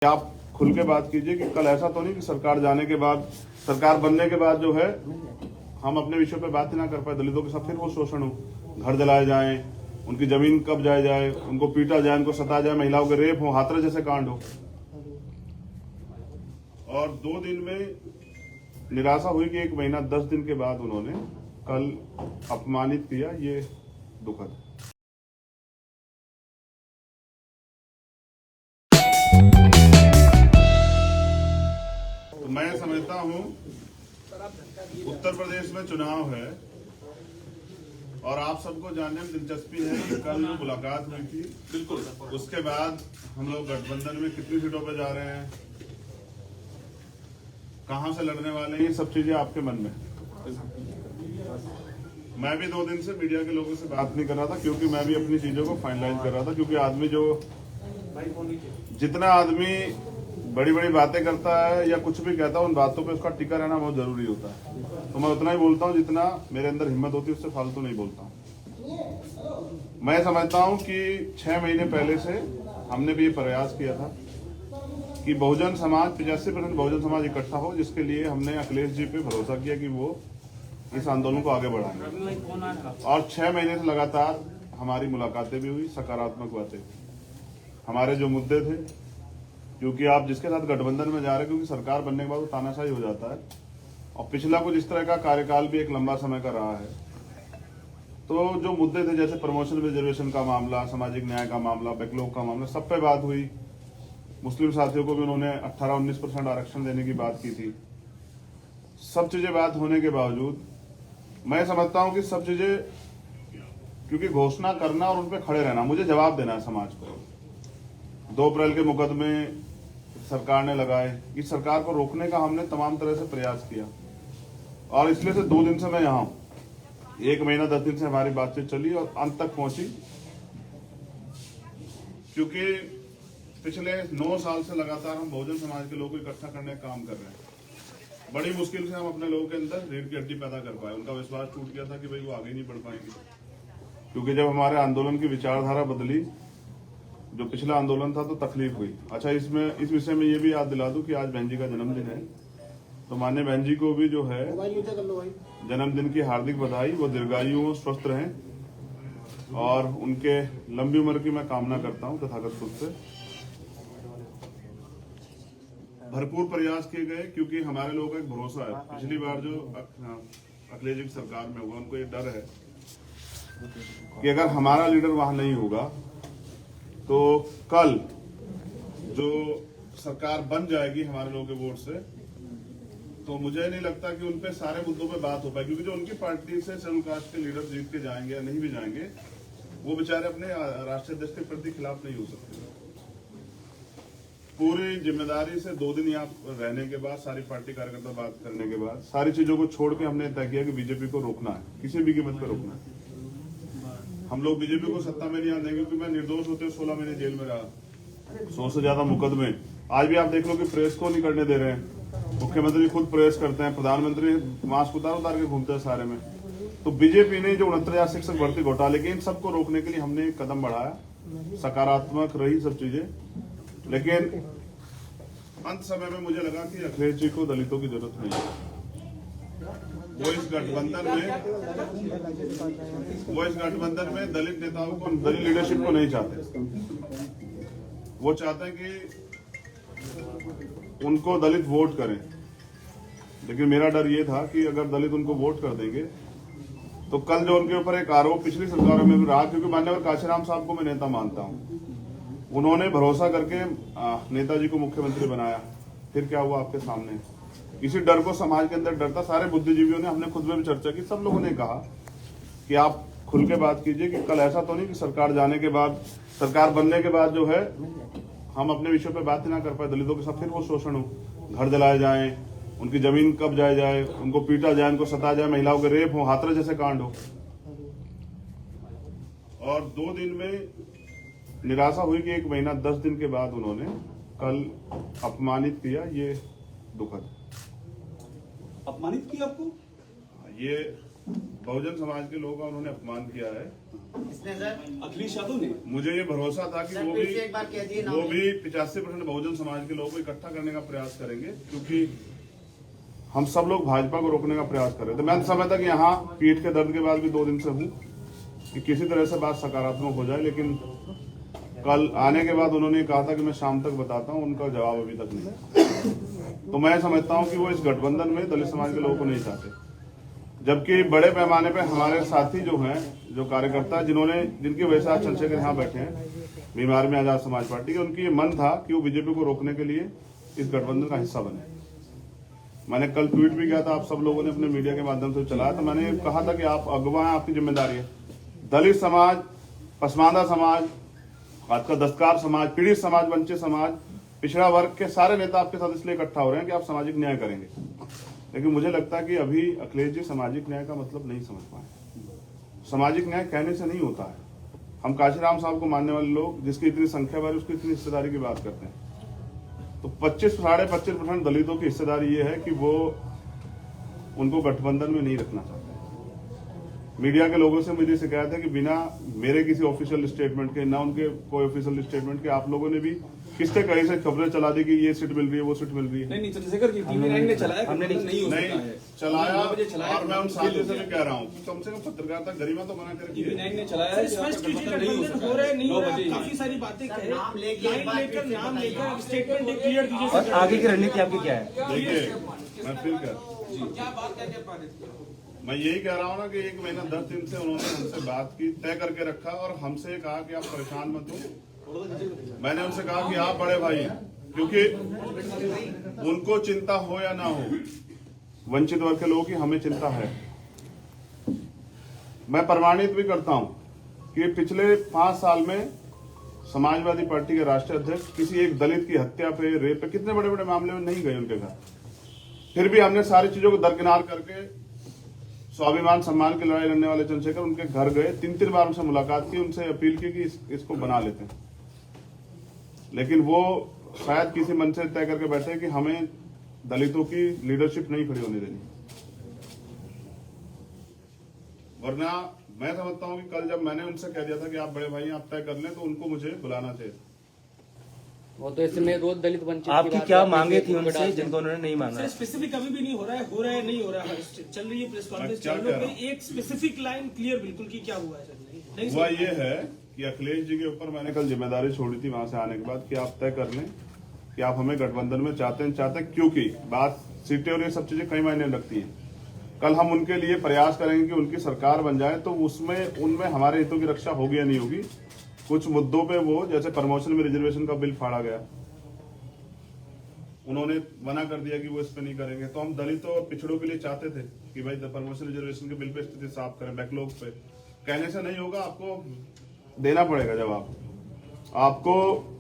आप खुल के बात कीजिए कि कल ऐसा तो नहीं कि सरकार जाने के बाद, सरकार बनने के बाद जो है हम अपने विषय पे बात ही ना कर पाए, दलितों के साथ फिर वो शोषण हो, घर जलाए जाएं, उनकी जमीन कब जाए जाए, उनको पीटा जाए, उनको सताया जाए, महिलाओं के रेप हो, हाथरस जैसे कांड हो। और 2 दिन में निराशा हुई कि 1 महीना 10 दिन के बाद उन्होंने कल अपमानित किया, ये दुखद है। तो मैं समझता हूं उत्तर प्रदेश में चुनाव है और आप सबको जानने में दिलचस्पी है कि कल जो मुलाकात हुई थी, बिल्कुल उसके बाद हम लोग गठबंधन में कितनी सीटों पर जा रहे हैं, कहां से लड़ने वाले हैं, ये सब चीजें आपके मन में। मैं भी 2 दिन से मीडिया के लोगों से बात नहीं कर रहा था क्योंकि मैं भी अपनी चीजों को फाइनलाइज कर रहा था, क्योंकि आदमी जो जितना आदमी बड़ी बड़ी बातें करता है या कुछ भी कहता है, उन बातों पे उसका टिका रहना बहुत जरूरी होता है। तो मैं उतना ही बोलता हूँ जितना मेरे अंदर हिम्मत होती है, उससे फालतू नहीं बोलता हूँ। मैं समझता हूँ कि 6 महीने पहले से हमने भी ये प्रयास किया था कि बहुजन समाज 85% बहुजन समाज इकट्ठा हो, जिसके लिए हमने अखिलेश जी पे भरोसा किया कि वो इस आंदोलन को आगे बढ़ाएंगे। और 6 महीने से लगातार हमारी मुलाकातें भी हुई, सकारात्मक बातें। हमारे जो मुद्दे थे, क्योंकि आप जिसके साथ गठबंधन में जा रहे हैं, क्योंकि सरकार बनने के बाद वो तानाशाही हो जाता है और पिछला कुछ इस तरह का कार्यकाल भी एक लंबा समय का रहा है। तो जो मुद्दे थे जैसे प्रमोशन रिजर्वेशन का मामला, सामाजिक न्याय का मामला, बैकलॉग का मामला, सब पे बात हुई। मुस्लिम साथियों को भी उन्होंने 18-19% आरक्षण देने की बात की थी। सब चीजें बात होने के बावजूद मैं समझता हूं कि सब चीजें, क्योंकि घोषणा करना और उन पर खड़े रहना, मुझे जवाब देना है समाज को। 2 अप्रैल के मुकदमे सरकार ने लगाए, इस सरकार को रोकने का हमने तमाम तरह से प्रयास किया और इसलिए से 2 दिन से मैं यहाँ हूं। 1 महीना 10 दिन से हमारी बातचीत चली और अंत तक पहुंची, क्योंकि पिछले 9 साल से लगातार हम बहुजन समाज के लोगों को इकट्ठा करने का काम कर रहे हैं। बड़ी मुश्किल से हम अपने लोगों के अंदर रीढ़ की हड्डी पैदा कर पाए। उनका विश्वास टूट गया था कि भाई वो आगे नहीं बढ़ पाएंगे, क्योंकि जब हमारे आंदोलन की विचारधारा बदली, जो पिछला आंदोलन था, तो तकलीफ हुई। अच्छा, इस विषय में ये भी याद दिला दूं कि आज बहन जी का जन्मदिन है, तो माननीय बहन जी को भी जो है जन्मदिन की हार्दिक बधाई। वो दीर्घायु हो, स्वस्थ रहें और उनके लंबी उम्र की मैं कामना करता हूं तथागत खुद से। भरपूर प्रयास किए गए, क्योंकि हमारे लोगों का एक भरोसा है। पिछली बार जो अखिलेश जी की सरकार में हुआ, उनको ये डर है कि अगर हमारा लीडर वहां नहीं होगा तो कल जो सरकार बन जाएगी हमारे लोगों के वोट से, तो मुझे नहीं लगता कि उनपे सारे मुद्दों पे बात हो पाए, क्योंकि जो उनकी पार्टी से शेड्यूल कास्ट के लीडर जीत के जाएंगे या नहीं भी जाएंगे, वो बेचारे अपने राष्ट्रीय अध्यक्ष के प्रति खिलाफ नहीं हो सकते। पूरी जिम्मेदारी से 2 दिन यहाँ रहने के बाद, सारी पार्टी कार्यकर्ता बात करने के बाद, सारी चीजों को छोड़ के हमने तय किया कि बीजेपी को रोकना है, किसी भी कीमत पर रोकना है। हम लोग बीजेपी को सत्ता में नहीं आने देंगे, क्योंकि मैं निर्दोष होते 16 महीने जेल में रहा, 100 से ज्यादा मुकदमे। आज भी आप देख लो कि प्रेस को नहीं करने दे रहे हैं, मुख्यमंत्री खुद प्रेस करते हैं, प्रधानमंत्री मास्क उतार के घूमते हैं सारे में। तो बीजेपी ने जो 69,000 शिक्षक भर्ती घोटाले के, इन सबको रोकने के लिए हमने एक कदम बढ़ाया, सकारात्मक रही सब चीजें। लेकिन अंत समय में मुझे लगा कि अखिलेश जी को दलितों की जरूरत नहीं है। वो इस गठबंधन में दलित नेताओं को, दलित लीडरशिप को नहीं चाहते। वो चाहते हैं कि उनको दलित वोट करें। लेकिन मेरा डर ये था कि अगर दलित उनको वोट कर देंगे तो कल जो उनके ऊपर एक आरोप पिछली सरकारों में भी रहा, क्योंकि मान्यवर काशीराम साहब को मैं नेता मानता हूं, उन्होंने भरोसा करके नेताजी को मुख्यमंत्री बनाया, फिर क्या हुआ आपके सामने। इसी डर को समाज के अंदर डर था। सारे बुद्धिजीवियों ने, हमने खुद में भी चर्चा की, सब लोगों ने कहा कि आप खुल के बात कीजिए कि कल ऐसा तो नहीं कि सरकार जाने के बाद, सरकार बनने के बाद जो है हम अपने विषय पे बात ही ना कर पाए, दलितों के साथ फिर वो शोषण हो, घर जलाए जाएं, उनकी जमीन कब जाए जाए, उनको पीटा जाए, उनको सताया जाए, महिलाओं के रेप हो, हाथरस जैसे कांड हो। और 2 दिन में निराशा हुई कि 1 महीना 10 दिन के बाद उन्होंने कल अपमानित किया, ये दुखद। अपमानित किया आपको? ये बहुजन समाज के लोगों का उन्होंने अपमान किया है। किसने सर? अखिलेश यादव ने। मुझे ये भरोसा था कि सर, वो फिर से एक बार कह दिए नाम। भी 85% बहुजन समाज के लोगों को इकट्ठा करने का प्रयास करेंगे, क्योंकि हम सब लोग भाजपा को रोकने का प्रयास कर रहे थे। मैं समझता कि यहाँ पीठ के दर्द के बाद भी 2 दिन से हूँ कि किसी तरह से बात सकारात्मक हो जाए, लेकिन कल आने के बाद उन्होंने कहा था कि मैं शाम तक बताता हूँ, उनका जवाब अभी तक नहीं। तो मैं समझता हूँ कि वो इस गठबंधन में दलित समाज के लोगों को नहीं चाहते, जबकि बड़े पैमाने पे हमारे साथी जो हैं, जो कार्यकर्ता जिनकी वजह से आज चंद्रशेखर यहाँ बैठे हैं, बीमार में आजाद समाज पार्टी के, उनकी ये मन था कि वो बीजेपी को रोकने के लिए इस गठबंधन का हिस्सा बने। मैंने कल ट्वीट भी किया था, आप सब लोगों ने अपने मीडिया के माध्यम से चलाया, तो मैंने कहा था कि आप अगवा हैं, आपकी जिम्मेदारी है। दलित समाज, पसमानदा समाज, खासकर दस्तकार समाज, पीड़ित समाज, वंचित समाज, पिछड़ा वर्ग के सारे नेता आपके साथ इसलिए इकट्ठा हो रहे हैं कि आप सामाजिक न्याय करेंगे। लेकिन मुझे लगता है कि अभी अखिलेश जी सामाजिक न्याय का मतलब नहीं समझ पाए। सामाजिक न्याय कहने से नहीं होता है। हम काशीराम साहब को मानने वाले लोग, जिसकी इतनी संख्या बार उसकी इतनी हिस्सेदारी की बात करते हैं, तो 25-25% दलितों की हिस्सेदारी ये है कि वो उनको गठबंधन में नहीं रखना चाहते। मीडिया के लोगों से मुझे शिकायत है कि बिना मेरे किसी ऑफिशियल स्टेटमेंट के, ना उनके कोई ऑफिशियल स्टेटमेंट के, आप लोगों ने भी किसके कहीं से खबरें चला दी कि ये सीट मिल रही है, वो सीट मिल रही है। नहीं चंद्रशेखर जी, टीवी9 ने चलाया, हमने नहीं चलाया। और मैं उन साथियों से भी कह रहा हूँ कि कम से कम पत्रकारिता गरिमा तो बना कर टीवी9 ने चलाया। स्पष्ट कीजिए, गठबंधन हो रहा है नहीं हो रहा, काफी सारी बातें कहे, नाम लेकर स्टेटमेंट क्लियर कीजिए। और आगे की रणनीति आपकी क्या है? देखिए, मैं फिर मैं यही कह रहा हूँ ना कि 1 महीना 10 दिन से उन्होंने हमसे बात की, तय करके रखा और हमसे कहा कि आप परेशान मत हो। मैंने उनसे कहा कि आप बड़े भाई हैं, क्योंकि उनको चिंता हो या ना हो, वंचित वर्ग के लोगों की हमें चिंता है। मैं प्रमाणित भी करता हूं कि पिछले 5 साल में समाजवादी पार्टी के राष्ट्रीय अध्यक्ष किसी एक दलित की हत्या पे, रेप पे, कितने बड़े बड़े मामले में नहीं गए उनके घर। फिर भी हमने सारी चीजों को दरकिनार करके स्वाभिमान सम्मान की लड़ाई लड़ने वाले चंद्रशेखर उनके घर गए, 3-3 बार उनसे मुलाकात की, उनसे अपील की कि इसको बना लेते हैं। लेकिन वो शायद किसी मन से तय करके बैठे कि हमें दलितों की लीडरशिप नहीं खड़ी होने देनी। वरना मैं समझता हूं कि कल जब मैंने उनसे कह दिया था कि आप बड़े भाई आप तय कर लें, तो उनको मुझे बुलाना चाहिए। वो तो इसमें रोज दलित वंचित आपकी क्या मांगे थी उनसे जिनको उन्होंने नहीं माना? स्पेसिफिक अभी भी नहीं हो रहा है नहीं हो रहा है, चल रही है प्रेस कॉन्फ्रेंस चैनलों पे, एक स्पेसिफिक लाइन क्लियर बिल्कुल की क्या हुआ है सर? हुआ ये है कि अखिलेश जी के ऊपर मैंने कल जिम्मेदारी छोड़ी थी वहां से आने के बाद कि आप तय कर लें कि आप हमें गठबंधन में चाहते हैं, क्योंकि बात सीटें और ये सब चीजें कई मायने रखती है। कल हम उनके लिए प्रयास करेंगे कि उनकी सरकार बन जाए, तो उनमें हमारे हितों की रक्षा होगी या नहीं होगी। कुछ मुद्दों पे वो, जैसे प्रमोशन में रिजर्वेशन का बिल फाड़ा गया, उन्होंने मना कर दिया कि वो इस पे नहीं करेंगे। तो हम दलितों और पिछड़ों के लिए चाहते थे कि भाई प्रमोशन रिजर्वेशन के बिल पे स्थिति साफ करें, बैकलॉग पे। कहने से नहीं होगा, आपको देना पड़ेगा जवाब, आपको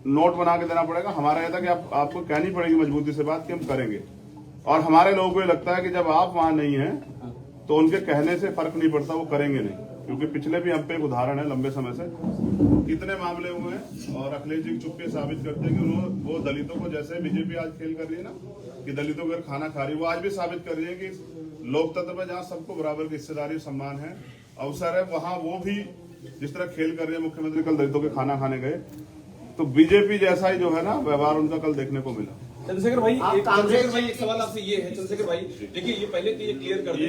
नोट बना के देना पड़ेगा। हमारा यह था कि आपको कहनी पड़ेगी मजबूती से बात कि हम करेंगे। और हमारे लोगों को ये लगता है कि जब आप वहां नहीं हैं तो उनके कहने से फर्क नहीं पड़ता, वो करेंगे नहीं। क्योंकि पिछले भी हम पे एक उदाहरण है, लंबे समय से कितने मामले हुए हैं और अखिलेश जी चुप्पे साबित करते हैं कि वो दलितों को, जैसे बीजेपी आज खेल कर रही है ना कि दलितों को खाना खा रही है, वो आज भी साबित कर रही है कि लोकतंत्र में जहाँ सबको बराबर की हिस्सेदारी, सम्मान है, अवसर है, वहां वो भी जिस तरह खेल कर रही है। मुख्यमंत्री कल दलितों के खाना खाने गए, तो बीजेपी जैसा ही जो है ना व्यवहार उनका कल देखने को मिला। चंद्रशेखर भाई, एक सवाल आपसे ये है। चंद्रशेखर भाई देखिए, ये पहले तो ये क्लियर कर दें,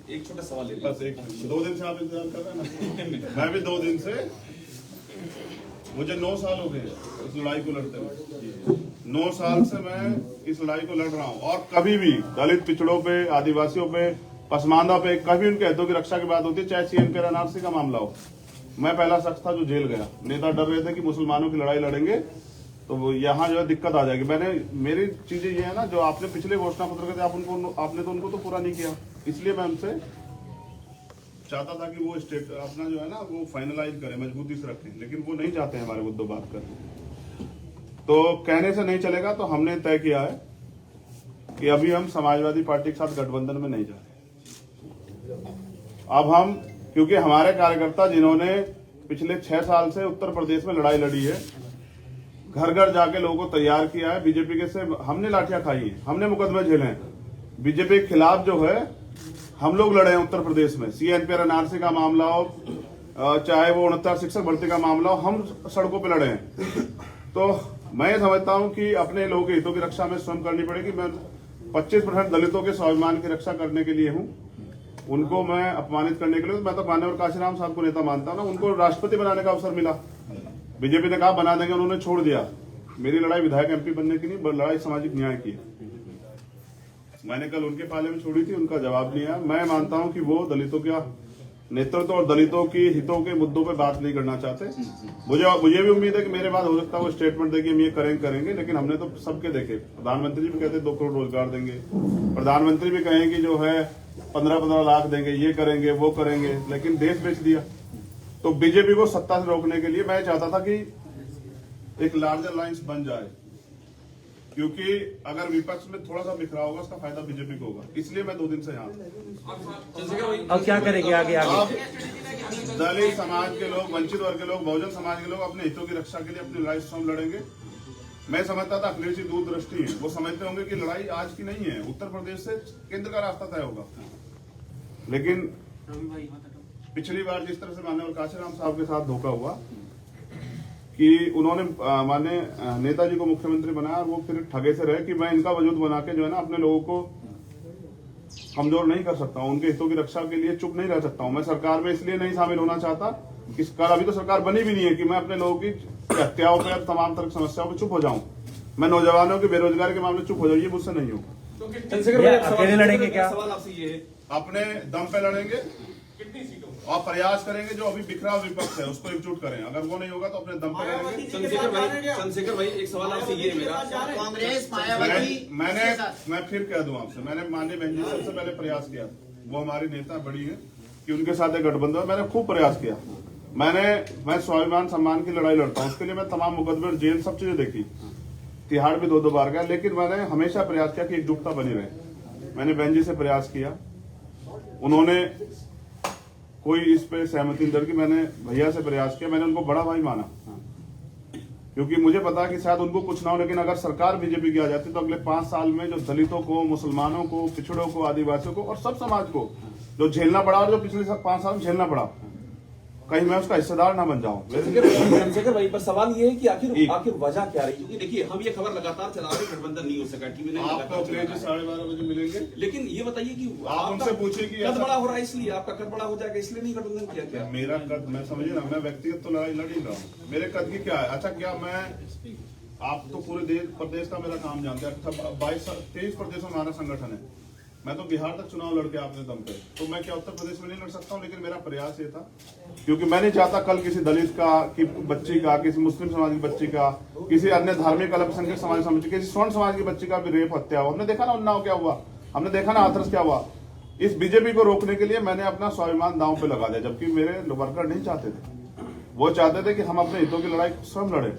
एक छोटा सवाल है, बस 2 दिन से आप इंतजार कर रहे हैं ना। मैं भी 2 दिन से, मुझे 9 साल हो गए इस लड़ाई को लड़ते हुए। 9 साल से मैं इस लड़ाई को लड़ रहा हूँ और कभी भी दलित, पिछड़ों पे, आदिवासियों पे, पसमानदा पे कभी उनके हितों की रक्षा की बात होती है, चाहे सीएम एनआरसी का मामला हो। मैं पहला शख्स था जो जेल गया। नेता डर रहे थे कि मुसलमानों की लड़ाई लड़ेंगे तो यहाँ जो है दिक्कत आ जाएगी। मेरी चीजें ये है ना, जो आपने पिछले घोषणा पत्र के आपने तो उनको तो पूरा नहीं किया, इसलिए मैं उनसे चाहता था कि वो स्टेट अपना जो है ना वो फाइनलाइज करें, मजबूती से रखें, लेकिन वो नहीं चाहते हैं हमारे मुद्दों बात करने। तो कहने से नहीं चलेगा, तो हमने तय किया है कि अभी हम समाजवादी पार्टी के साथ गठबंधन में नहीं जा रहे। अब हम, क्योंकि हमारे कार्यकर्ता जिन्होंने पिछले 6 साल से उत्तर प्रदेश में लड़ाई लड़ी है, घर घर जाके लोगों को तैयार किया है, बीजेपी के से हमने लाठियां खाई है, हमने मुकदमे झेले हैं। बीजेपी के खिलाफ जो है हम लोग लड़े हैं उत्तर प्रदेश में, CNPR NRC का मामला हो, चाहे वो 69 शिक्षक भर्ती का मामला हो, हम सड़कों पे लड़े हैं। तो मैं समझता हूं कि अपने लोगों के हितों की रक्षा में स्वयं करनी पड़ेगी। मैं 25% दलितों के स्वाभिमान की रक्षा करने के लिए हूं, उनको मैं अपमानित करने के लिए। मैं तो मान्यवर काशीराम साहब को नेता मानता हूं ना, उनको राष्ट्रपति बनाने का अवसर मिला, बीजेपी ने कहा बना देंगे, उन्होंने छोड़ दिया। मेरी लड़ाई विधायक MP बनने की नहीं, लड़ाई सामाजिक न्याय की है। मैंने कल उनके पाले में छोड़ी थी, उनका जवाब नहीं आया। मैं मानता हूं कि वो दलितों का नेतृत्व और दलितों की हितों के मुद्दों पे बात नहीं करना चाहते। मुझे भी उम्मीद है कि मेरे बाद हो सकता है वो स्टेटमेंट देंगे हम ये करेंगे, लेकिन हमने तो सबके देखे। प्रधानमंत्री जी भी कहते 2 करोड़ रोजगार देंगे, प्रधानमंत्री भी कहें कि जो है 15-15 लाख देंगे, ये करेंगे वो करेंगे, लेकिन देश बेच दिया। तो बीजेपी को सत्ता से रोकने के लिए मैं चाहता था कि एक लार्जर लाइन्स बन जाए, क्योंकि अगर विपक्ष में थोड़ा सा बिखरा होगा उसका फायदा बीजेपी को होगा। इसलिए मैं 2 दिन से यहाँ अब क्या करेंगे आगे? अब दलित समाज के लोग, वंचित वर्ग के लोग, बहुजन समाज के लोग अपने हितों की रक्षा के लिए अपनी लड़ाई स्वयं लड़ेंगे। मैं समझता था अखिलेश जी दूरदृष्टि है, वो समझते होंगे कि लड़ाई आज की नहीं है, उत्तर प्रदेश से केंद्र का रास्ता तय होगा। लेकिन पिछली बार जिस तरह से माननीय काशीराम साहब के साथ धोखा हुआ कि उन्होंने माननीय नेताजी को मुख्यमंत्री बनाया और वो फिर ठगे से रहे कि मैं इनका वजूद बना के जो है ना अपने लोगों को कमजोर नहीं कर सकता हूं, उनके हितों की रक्षा के लिए चुप नहीं रह सकता हूं। मैं सरकार में इसलिए नहीं शामिल होना चाहता कि अभी तो सरकार बनी भी नहीं है कि मैं अपने लोगों की हत्याओं पर, तमाम तरह की समस्याओं पर चुप हो जाऊं। मैं नौजवानों की बेरोजगारी के मामले चुप हो जाऊं, ये मुझसे नहीं हो। चंद्रशेखर भाई अकेले लड़ेंगे क्या? सवाल आपसे ये है, अपने दम पे लड़ेंगे और प्रयास करेंगे जो अभी बिखरा विपक्ष है उसको एकजुट करें। अगर वो नहीं होगा तो अपने दम पे लड़ेंगे। चंद्रशेखर भाई एक सवाल आपसे ये है मेरा, कांग्रेस मायावती मैं फिर कह दूं आपसे, मैंने माननीय बहन जी सबसे पहले प्रयास किया, वो हमारी नेता बड़ी है कि उनके साथ एक गठबंधन, मैंने खूब प्रयास किया। मैं स्वाभिमान सम्मान की लड़ाई लड़ता हूँ, उसके लिए मैं तमाम मुकदमे, जेल, सब चीजें देखी, तिहाड़ भी 2-2 बार गया, लेकिन मैंने हमेशा प्रयास किया कि एकजुटता बनी रहे। मैंने बहन जी से प्रयास किया, उन्होंने कोई इस पे सहमति नहीं की। मैंने भैया से प्रयास किया, मैंने उनको बड़ा भाई माना, क्योंकि मुझे पता कि शायद उनको कुछ ना हो, लेकिन अगर सरकार बीजेपी की आ जाती तो अगले 5 साल में जो दलितों को, मुसलमानों को, पिछड़ों को, आदिवासियों को और सब समाज को जो झेलना पड़ा और जो पिछले 5 साल में झेलना पड़ा, कहीं मैं उसका हिस्सेदार ना बन जाऊं। चंद्रशेखर भाई पर सवाल ये है कि आखिर वजह क्या रही? क्योंकि देखिए हम ये खबर लगातार चला रहे, गठबंधन नहीं हो सका, टीवी ने आपको अखिलेश जी 12:30 बजे मिलेंगे, लेकिन ये बताइए कि आप उनसे पूछिए कि कद बड़ा हो रहा है, इसलिए आपका कद बड़ा हो जाएगा, इसलिए नहीं गठबंधन किया क्या? मेरा कद, मैं समझिए ना, मैं व्यक्तिगत तो लड़ाई लड़ ही रहा हूँ, मेरे कद की क्या है? अच्छा, क्या मैं, आप तो पूरे देश प्रदेश का मेरा काम जानते हैं, 23 प्रदेशों में हमारा संगठन है, मैं तो बिहार तक चुनाव लड़के आपने दम पे, तो मैं क्या उत्तर प्रदेश में नहीं लड़ सकता हूँ? लेकिन मेरा प्रयास ये था, क्योंकि मैं नहीं चाहता कल किसी दलित का, की बच्ची का, किसी मुस्लिम समाज की बच्ची का, किसी अन्य धार्मिक अल्पसंख्यक समाज की, किसी स्वर्ण समाज की बच्ची का भी रेप, हत्या हो। हमने देखा ना उन्नाव क्या हुआ, हमने देखा ना हाथरस क्या हुआ। इस बीजेपी को रोकने के लिए मैंने अपना स्वाभिमान दांव पे लगा दिया, जबकि मेरे वर्कर नहीं चाहते थे, वो चाहते थे कि हम अपने हितों की लड़ाई स्वयं लड़े।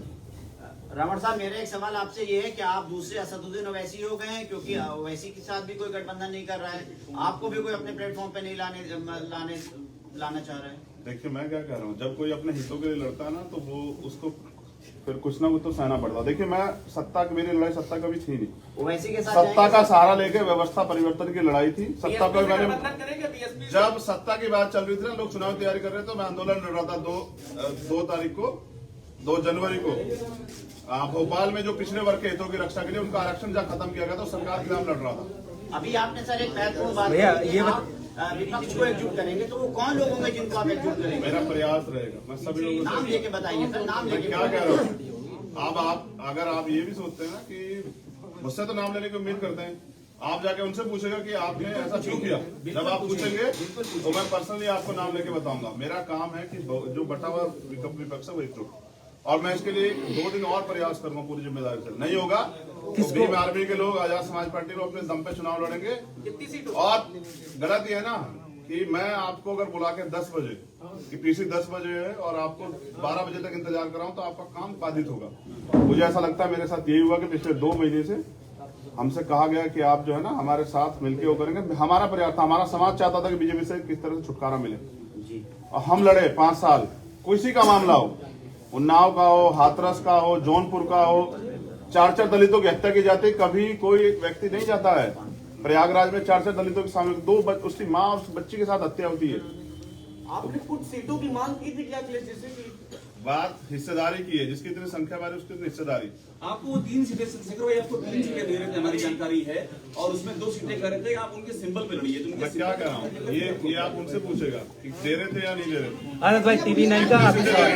रमण साहब, मेरा एक सवाल आपसे ये है कि आप दूसरे असदुद्दीन ओवैसी हो गए हैं, क्योंकि ओवैसी के साथ भी कोई गठबंधन नहीं कर रहा है, आपको भी कोई अपने प्लेटफॉर्म पे नहीं लाना चाह रहा है। देखिए मैं क्या कह रहा हूँ, जब कोई अपने हितों के लिए लड़ता है ना, तो वो उसको फिर कुछ ना कुछ तो सहना पड़ता। देखिए मैं सत्ता की, मेरी लड़ाई सत्ता कभी थी नहीं, ओवैसी के साथ सत्ता का सहारा लेके व्यवस्था परिवर्तन की लड़ाई थी। सत्ता को मैंने, जब सत्ता की बात चल रही थी ना, लोग चुनाव की तैयारी कर रहे थे, तो मैं आंदोलन लड़ रहा था 2 तारीख को, 2 जनवरी को भोपाल में, जो पिछड़े वर्ग के हितों की रक्षा के लिए उनका आरक्षण जहाँ खत्म किया गया था, सरकार के खिलाफ लड़ रहा था। अभी आपने सर एक महत्वपूर्ण बात कही, विपक्ष को एकजुट करेंगे, तो वो कौन लोग होंगे जिनको आप एकजुट करेंगे? मेरा प्रयास रहेगा, मैं सभी लोगों नाम लेके बताइए सर, नाम लेके। क्या कह रहा हूँ, अब आप अगर आप ये भी सोचते हैं ना कि मुझसे तो नाम लेने की उम्मीद करते हैं, आप जाके उनसे पूछेगा कि आपने ऐसा क्यों किया। जब आप पूछेंगे तो मैं पर्सनली आपको नाम लेके बताऊंगा। मेरा काम है कि जो बटा हुआ विपक्ष है वो एकजुट, और मैं इसके लिए 2 दिन और प्रयास करूंगा पूरी जिम्मेदारी से। नहीं होगा तो भीम आर्मी के लोग, आजाद समाज पार्टी लोग अपने दम पे चुनाव लड़ेंगे। और गलत ये है ना कि मैं आपको अगर बुला के 10 बजे कि पीसी 10 बजे है और आपको 12 बजे तक इंतजार कराऊं तो आपका काम बाधित होगा। मुझे ऐसा लगता है मेरे साथ यही हुआ कि पिछले 2 महीने से हमसे कहा गया कि आप जो है ना हमारे साथ मिलकर वो करेंगे। हमारा प्रयास था, हमारा समाज चाहता था कि बीजेपी से किस तरह से छुटकारा मिले, और हम लड़े 5 साल। किसी का मामला हो, उन्नाव का हो, हाथरस का हो, जौनपुर का हो, 4-4 दलितों की हत्या की जाती, कभी कोई व्यक्ति नहीं जाता है प्रयागराज में 4 दलितों के सामने उसकी माँ और उस बच्ची के साथ हत्या होती है। आपने कुछ सीटों की मांग की थी क्या अखिलेश जैसे की? बात हिस्सेदारी की है, जिसकी इतनी संख्या बारी उसकी इतनी हिस्सेदारी। आपको 3 सीटें चंद्रशेखर भाई आपको 3 सीटें दे रहे थे, हमारी जानकारी है, और उसमें 2 सीटें कह रहे थे कि आप उनके सिंबल पे लड़िए। तो मैं क्या कह रहा हूँ, ये आप उनसे पूछेगा कि दे रहे थे या नहीं दे रहे थे। आजाद भाई TV9 का आखिरी सवाल,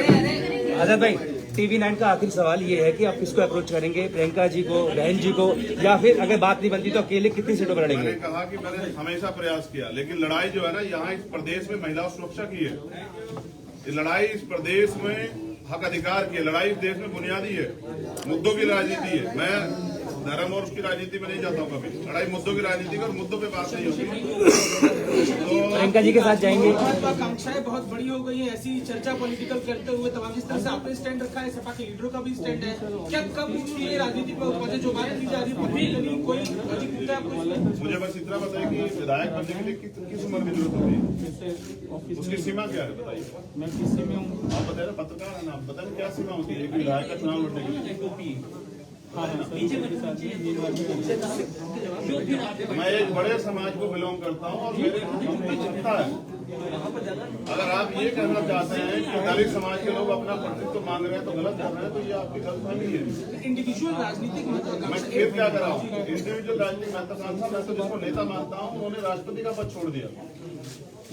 आजाद भाई TV9 का आखिरी सवाल ये है कि आप किसको अप्रोच करेंगे, प्रियंका जी को, बहन जी को, या फिर अगर बात नहीं बनती तो अकेले कितनी सीटों पर मैंने लड़ेंगे? कहा कि मैंने हमेशा प्रयास किया, लेकिन लड़ाई जो है ना यहाँ इस प्रदेश में महिला सुरक्षा की है। ये लड़ाई इस प्रदेश में हक अधिकार की है, लड़ाई इस देश में बुनियादी है, मुद्दों की राजनीति है। मैं धर्म और उसकी राजनीति में नहीं जाता हूँ कभी, लड़ाई मुद्दों की राजनीति और मुद्दों पे बात नहीं होती। तो प्रियंका जी के साथ जाएंगे। महत्वाकांक्षाएं बहुत बड़ी हो गई है, ऐसी चर्चा पॉलिटिकल करते हुए तमाम इस तरह से आपने स्टैंड रखा है, सपा के लीडरों का भी स्टैंड है, क्या कब ये राजनीति पर पहुंचे जो बात की जा रही है? कोई अजीब मुद्दा है? मुझे बस इतना बताइए कि विधायक बनने के लिए किस उम्र की जरूरत होती है, उसकी सीमा क्या है बताइए। मैं किसी में हूँ, आप बताइए ना, पत्रकार है ना, आप बताइए क्या सीमा होती है एक विधायक का चुनाव लड़ने के लिए। मैं एक बड़े समाज को बिलोंग करता हूँ और मेरे हमको चिंता है। अगर आप ये कहना चाहते हैं कि दलित समाज के लोग अपना प्रतिनिधित्व मांग रहे हैं तो गलत कर रहे हैं, तो ये आपकी गलतफहमी है। इंडिविजुअल राजनीतिक मैं महत्वाकांक्षा फिर क्या कर रहा हूँ, इंडिविजुअल राजनीतिक महत्वाकांक्षा मैं तो जिसको नेता मानता हूँ उन्होंने राष्ट्रपति का पद छोड़ दिया,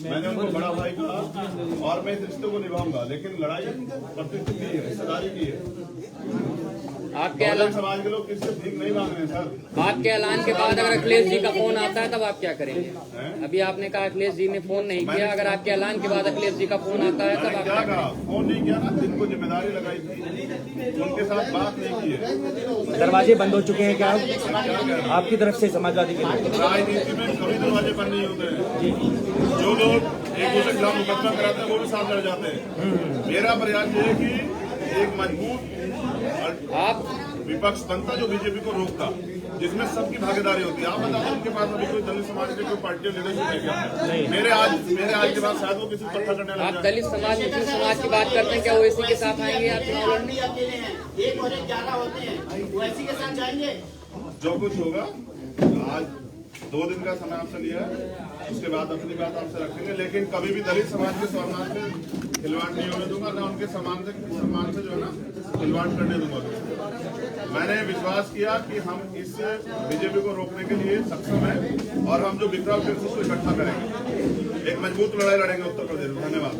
मैंने उनको बड़ा भाई कहा और मैं इस रिश्ते को निभाऊंगा, लेकिन लड़ाई प्रतिनिधित्व की है, हिस्सेदारी की है। आपके बहुजन समाज के लोग किससे भीख नहीं मांग रहे हैं सर। आपके ऐलान के बाद अगर अखिलेश जी का फोन आता है तब आप क्या करेंगे? अभी आपने कहा अखिलेश जी ने फोन नहीं किया, अगर आपके ऐलान के बाद अखिलेश जी का फोन आता है तब मैंने आप क्या क्या कहा, फोन नहीं किया ना, जिनको जिम्मेदारी लगाई थी उनके साथ बात नहीं की है। दरवाजे बंद हो चुके हैं क्या आपकी तरफ से समाजवादी के लिए? राजनीति में कभी दरवाजे बंद नहीं होते हैं, जो लोग एक दूसरे के खिलाफ मुकदमा कराते हैं वो भी साथ लड़ जाते हैं। मेरा प्रयास ये है कि एक मजबूत आप विपक्ष बनता जो बीजेपी को रोकता, जिसमें सबकी भागीदारी होती है। आप बताओ उनके पास अभी कोई दलित समाज के कोई पार्टी लीडरशिप है क्या? मेरे आज के बाद शायद वो किसी को इकट्ठा करने लग आप जाए। दलित समाज मुस्लिम समाज की बात करते हैं, क्या ओवैसी के साथ आएंगे आप चुनाव लड़ने? अकेले हैं, 1 और 1 11 होते हैं, वैसी के साथ जाएंगे। जो कुछ होगा, आज 2 दिन का समय आपसे लिया है, उसके बाद अपनी बात आपसे रखेंगे, लेकिन कभी भी दलित समाज के सम्मान से खिलवाड़ नहीं होने दूंगा, ना उनके सम्मान से जो है ना खिलवाड़ करने दूंगा। मैंने विश्वास किया कि हम इस बीजेपी को रोकने के लिए सक्षम हैं और हम जो बिखरा फिर उसको इकट्ठा करेंगे, एक मजबूत लड़ाई लड़ेंगे उत्तर प्रदेश में। धन्यवाद।